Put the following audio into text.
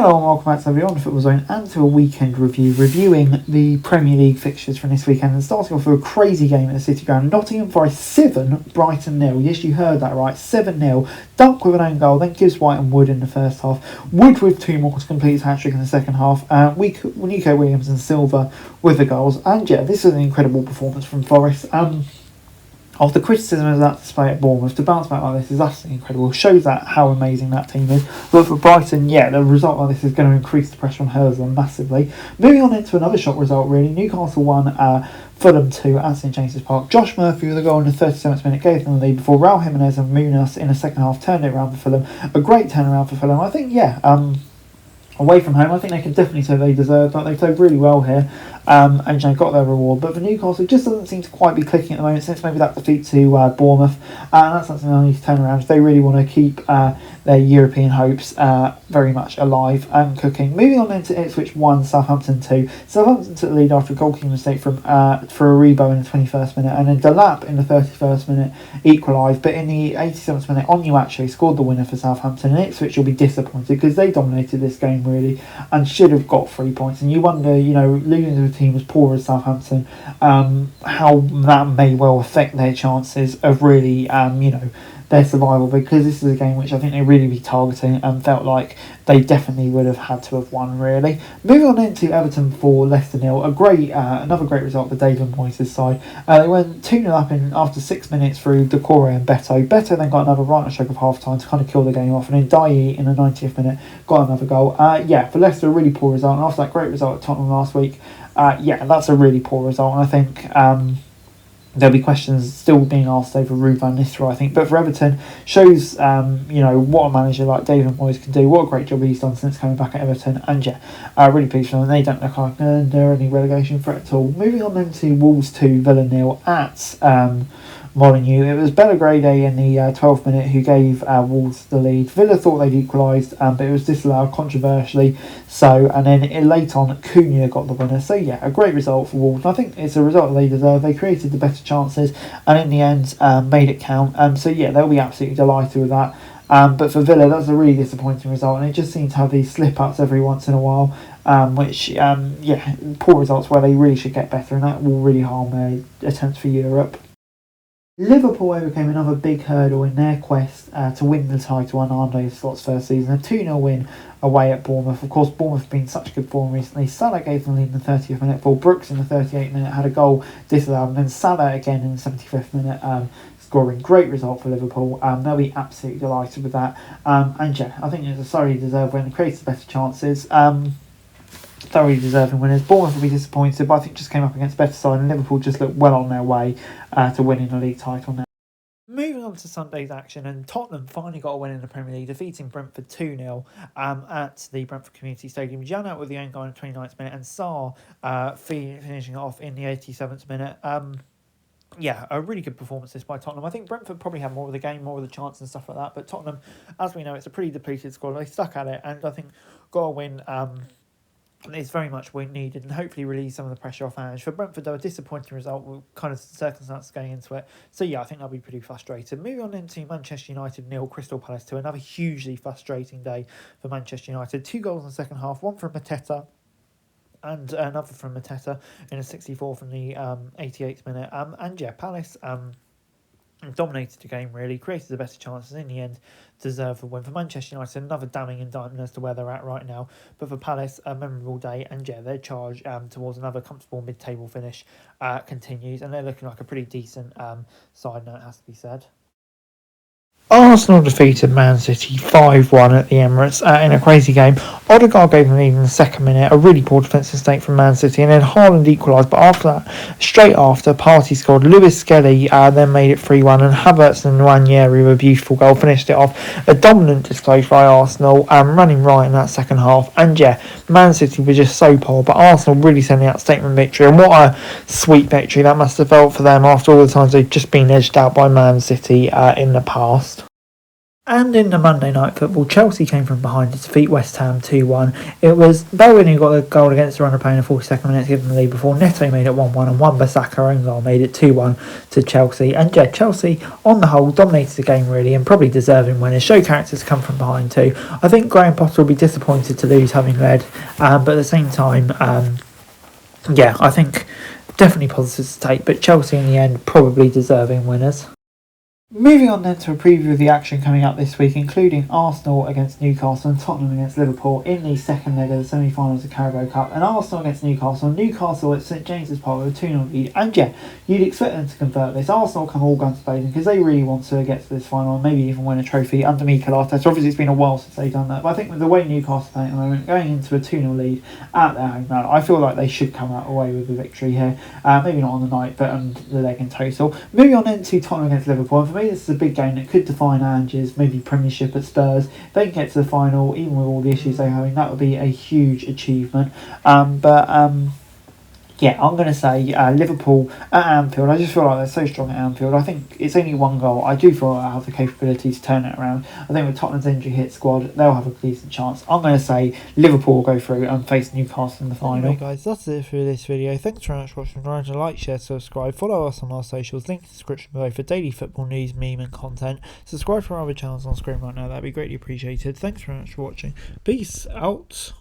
Hello and welcome back to the Beyond Football Zone and to a weekend review, reviewing the Premier League fixtures from this weekend and starting off with a crazy game at the City Ground. Nottingham Forest 7, Brighton 0. Yes, you heard that right, 7-0. Dunk with an own goal, then gives White and Wood in the first half. Wood with 2 more to complete his hat-trick in the second half. Nico Williams and Silva with the goals. And yeah, this is an incredible performance from Forest. Of the criticism of that display at Bournemouth, to bounce back like this is absolutely incredible. Shows that how amazing that team is. But for Brighton, yeah, the result like this is going to increase the pressure on Herzl massively. Moving on into another shock result, really. Newcastle 1, Fulham 2 at St James's Park. Josh Murphy with a goal in the 37th minute gave them the lead before Raul Jimenez and Munoz in the second half turned it around for Fulham. A great turnaround for Fulham. I think, away from home, I think they can definitely say they deserved that. They played really well here and got their reward. But for Newcastle, it just doesn't seem to quite be clicking at the moment since maybe that defeat to Bournemouth. And that's something they need to turn around if they really want to keep their European hopes very much alive and cooking. Moving on into Ipswich 1, Southampton 2. Southampton took the lead after a goalkeeping mistake for Aribo in the 21st minute, and then Delap in the 31st minute equalised. But in the 87th minute, Onuachu scored the winner for Southampton, and Ipswich will be disappointed because they dominated this game really and should have got 3 points. And you wonder, losing to a team as poor as Southampton, how that may well affect their chances of really, their survival, because this is a game which I think they really be targeting and felt like they definitely would have had to have won, really. Moving on into Everton 4, Leicester 0. Another great result for David Moyes' side. They went 2-0 up after 6 minutes through Decore and Beto. Beto then got another right stroke of half time to kind of kill the game off, and then Dye in the 90th minute got another goal. For Leicester, a really poor result, and after that great result at Tottenham last week, that's a really poor result, and I think there'll be questions still being asked over Ruud van Nistelrooy, I think. But for Everton, shows, what a manager like David Moyes can do. What a great job he's done since coming back at Everton. And really pleased for them. They don't look like they're any relegation threat at all. Moving on then to Wolves 2, Villa 0 at Molineux. It was Belgrade in the 12th minute who gave Wolves the lead. Villa thought they'd equalised, but it was disallowed controversially. And then late on, Cunha got the winner. So a great result for Wolves. I think it's a result they deserve. They created the better chances and in the end made it count. They'll be absolutely delighted with that. But for Villa, that's a really disappointing result, and it just seems to have these slip-ups every once in a while, poor results where they really should get better, and that will really harm their attempts for Europe. Liverpool overcame another big hurdle in their quest to win the title on Arne Slot's first season, a 2-0 win away at Bournemouth. Of course, Bournemouth have been such good form recently. Salah gave them the lead in the 30th minute, for Brooks in the 38th minute had a goal disallowed, and then Salah again in the 75th minute scoring. Great result for Liverpool. They'll be absolutely delighted with that. I think it's a thoroughly deserved win. It creates the better chances. Thoroughly deserving winners. Bournemouth will be disappointed, but I think just came up against a better side, and Liverpool just look well on their way to winning the league title now. Moving on to Sunday's action, and Tottenham finally got a win in the Premier League, defeating Brentford 2-0 at the Brentford Community Stadium. Jan out with the own goal in the 29th minute, and Sarr finishing off in the 87th minute. A really good performance this by Tottenham. I think Brentford probably had more of the game, more of the chance and stuff like that, but Tottenham, as we know, it's a pretty depleted squad. They stuck at it, and I think got a win. It's very much what needed, and hopefully release some of the pressure off Ange. For Brentford, though, a disappointing result with kind of circumstances going into it. I think they'll be pretty frustrated. Moving on into Manchester United 0, Crystal Palace 2. Another hugely frustrating day for Manchester United. 2 goals in the second half, one from Mateta and another from Mateta in a 64 from the 88th minute. Palace dominated the game, really, created the better chances, in the end deserved the win. For Manchester United, another damning indictment as to where they're at right now, but for Palace, a memorable day, and their charge towards another comfortable mid-table finish continues, and they're looking like a pretty decent side now, it has to be said. Arsenal defeated Man City 5-1 at the Emirates in a crazy game. Odegaard gave them lead in the second minute, a really poor defensive mistake from Man City, and then Haaland equalised, but after that, straight after, Partey scored. Lewis Skelly then made it 3-1, and Havertz and Nwaneri with a beautiful goal finished it off. A dominant display by Arsenal, running right in that second half, and Man City were just so poor, but Arsenal really sending out statement victory, and what a sweet victory that must have felt for them after all the times they've just been edged out by Man City in the past. And in the Monday Night Football, Chelsea came from behind to defeat West Ham 2-1. It was Bowen who got the goal against the run of play in the 42nd minute to give them the lead before Neto made it 1-1 and Wan-Bissaka own goal made it 2-1 to Chelsea. And yeah, Chelsea on the whole dominated the game really and probably deserving winners. Show characters come from behind too. I think Graham Potter will be disappointed to lose having led, but at the same time, yeah, I think definitely positives to take, but Chelsea in the end probably deserving winners. Moving on then to a preview of the action coming up this week, including Arsenal against Newcastle and Tottenham against Liverpool in the second leg of the semi-finals of Carabao Cup, and Arsenal against Newcastle at St James's Park with a 2-0 lead, and yeah, you'd expect them to convert this. Arsenal come all guns blazing because they really want to get to this final and maybe even win a trophy under Mikel Arteta. Obviously it's been a while since they've done that, but I think with the way Newcastle play at the moment, going into a 2-0 lead at their home ground, I feel like they should come out away with a victory here. Maybe not on the night, but on the leg in total. Moving on then to Tottenham against Liverpool, and for me this is a big game that could define Ange's maybe Premiership at Spurs. If they can get to the final, even with all the issues they're having, that would be a huge achievement. Yeah, I'm going to say Liverpool at Anfield. I just feel like they're so strong at Anfield. I think it's only one goal. I do feel like I have the capability to turn it around. I think with Tottenham's injury hit squad, they'll have a decent chance. I'm going to say Liverpool will go through and face Newcastle in the final. Anyway guys, that's it for this video. Thanks very much for watching. Remember to like, share, subscribe. Follow us on our socials. Link in the description below for daily football news, meme and content. Subscribe for our other channels on screen right now. That'd be greatly appreciated. Thanks very much for watching. Peace out.